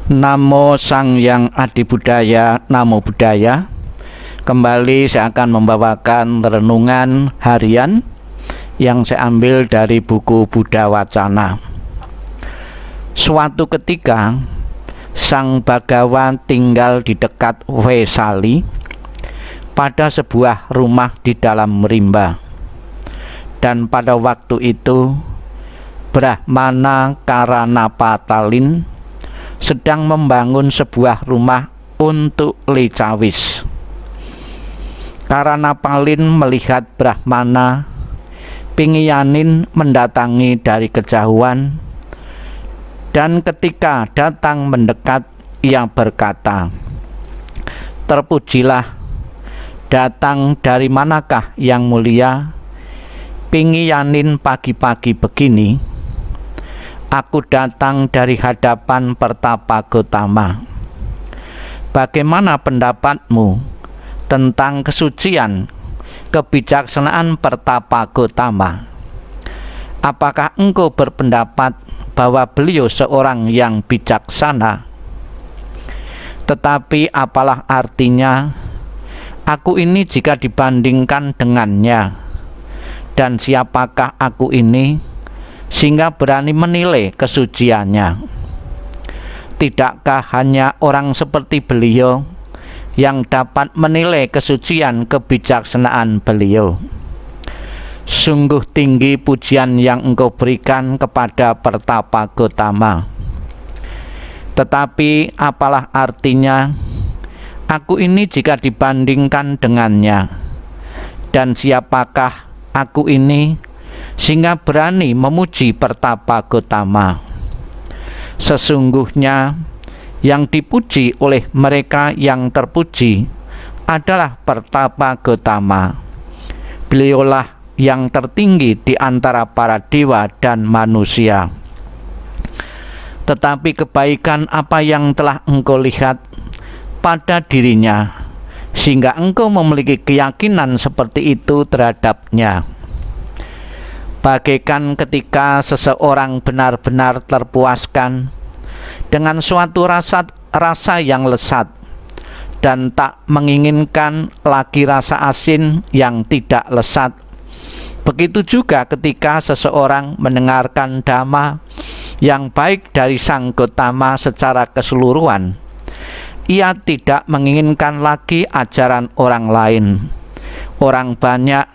Namo Sang Hyang Adi Budaya, Namo Buddhaya. Kembali saya akan membawakan renungan harian yang saya ambil dari buku Buddha Wacana. Suatu ketika, Sang Bhagawan tinggal di dekat Vesali pada sebuah rumah di dalam rimba. Dan pada waktu itu, Brahmana Karanapatalin sedang membangun sebuah rumah untuk Licawis. Karanapalin melihat Brahmana Pingiyanin mendatangi dari kejauhan, dan ketika datang mendekat, ia berkata, "Terpujilah, datang dari manakah yang mulia? Pingiyanin pagi-pagi begini." "Aku datang dari hadapan Pertapa Gotama. Bagaimana pendapatmu tentang kesucian, kebijaksanaan Pertapa Gotama? Apakah engkau berpendapat bahwa beliau seorang yang bijaksana? Tetapi apalah artinya aku ini jika dibandingkan dengannya? Dan siapakah aku ini sehingga berani menilai kesuciannya? Tidakkah hanya orang seperti beliau yang dapat menilai kesucian kebijaksanaan beliau? Sungguh tinggi pujian yang engkau berikan kepada Pertapa Gotama. Tetapi apalah artinya aku ini jika dibandingkan dengannya? Dan siapakah aku ini sehingga berani memuji Pertapa Gotama? Sesungguhnya yang dipuji oleh mereka yang terpuji adalah Pertapa Gotama. Beliaulah yang tertinggi di antara para dewa dan manusia. Tetapi kebaikan apa yang telah engkau lihat pada dirinya, sehingga engkau memiliki keyakinan seperti itu terhadapnya? Bagaikan ketika seseorang benar-benar terpuaskan dengan suatu rasa yang lesat dan tak menginginkan lagi rasa asin yang tidak lesat, begitu juga ketika seseorang mendengarkan dhamma yang baik dari Sang Gotama secara keseluruhan, ia tidak menginginkan lagi ajaran orang lain, orang banyak,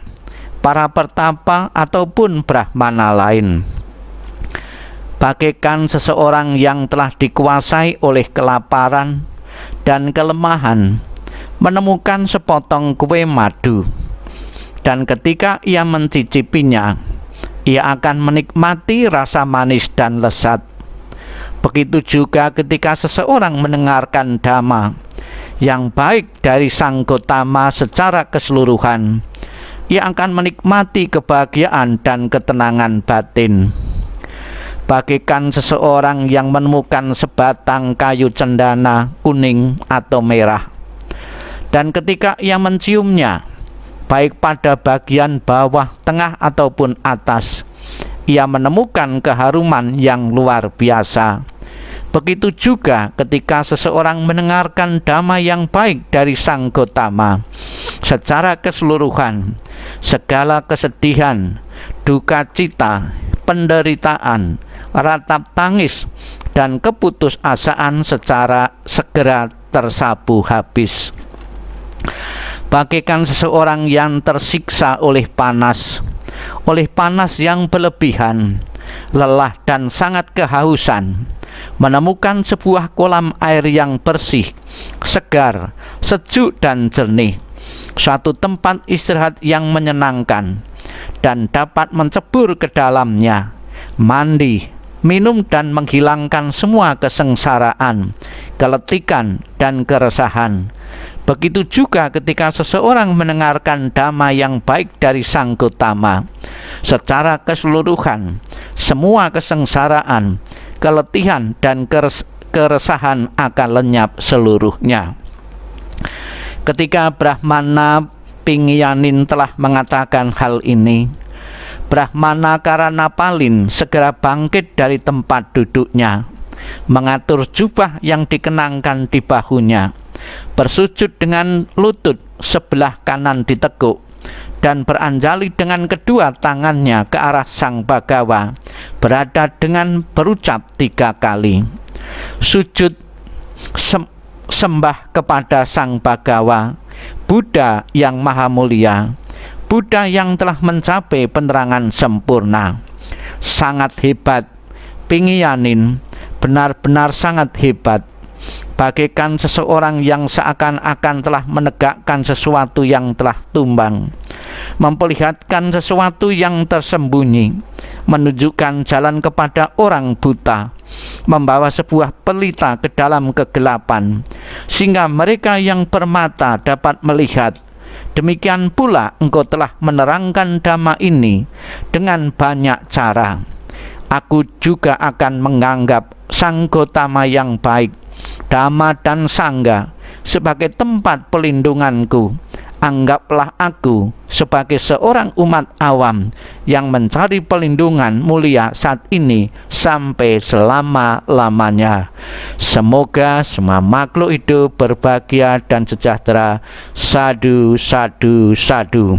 para pertapa ataupun brahmana lain. Bagaikan seseorang yang telah dikuasai oleh kelaparan dan kelemahan menemukan sepotong kue madu, dan ketika ia mencicipinya, ia akan menikmati rasa manis dan lezat. Begitu juga ketika seseorang mendengarkan dhamma yang baik dari Sang Gotama secara keseluruhan, ia akan menikmati kebahagiaan dan ketenangan batin. Bagaikan seseorang yang menemukan sebatang kayu cendana kuning atau merah, dan ketika ia menciumnya, baik pada bagian bawah, tengah ataupun atas, ia menemukan keharuman yang luar biasa. Begitu juga ketika seseorang mendengarkan dhamma yang baik dari Sang Gotama secara keseluruhan, segala kesedihan, duka cita, penderitaan, ratap tangis, dan keputusasaan secara segera tersapu habis. Bagaikan seseorang yang tersiksa oleh panas yang berlebihan, lelah dan sangat kehausan, menemukan sebuah kolam air yang bersih, segar, sejuk dan jernih, suatu tempat istirahat yang menyenangkan, dan dapat mencebur ke dalamnya, mandi, minum dan menghilangkan semua kesengsaraan, keletikan dan keresahan. Begitu juga ketika seseorang mendengarkan dhamma yang baik dari Sang Gotama secara keseluruhan, semua kesengsaraan, keletihan dan keresahan akan lenyap seluruhnya. Ketika Brahmana Pingiyanin telah mengatakan hal ini, Brahmana Karanapalin segera bangkit dari tempat duduknya mengatur jubah yang dikenangkan di bahunya, bersujud dengan lutut sebelah kanan ditekuk, dan beranjali dengan kedua tangannya ke arah Sang Bhagawa, berada dengan berucap 3 kali. Sujud sembah kepada Sang Bhagawa, Buddha yang maha mulia, Buddha yang telah mencapai penerangan sempurna. Sangat hebat, Pingyanin, benar-benar sangat hebat, bagaikan seseorang yang seakan-akan telah menegakkan sesuatu yang telah tumbang, memperlihatkan sesuatu yang tersembunyi, menunjukkan jalan kepada orang buta, membawa sebuah pelita ke dalam kegelapan, sehingga mereka yang bermata dapat melihat. Demikian pula engkau telah menerangkan dhamma ini dengan banyak cara. Aku juga akan menganggap Sang Gotama yang baik, Dhamma dan Sangha sebagai tempat pelindunganku. Anggaplah aku sebagai seorang umat awam yang mencari pelindungan mulia saat ini sampai selama-lamanya. Semoga semua makhluk hidup berbahagia dan sejahtera. Sadhu, sadhu, sadhu.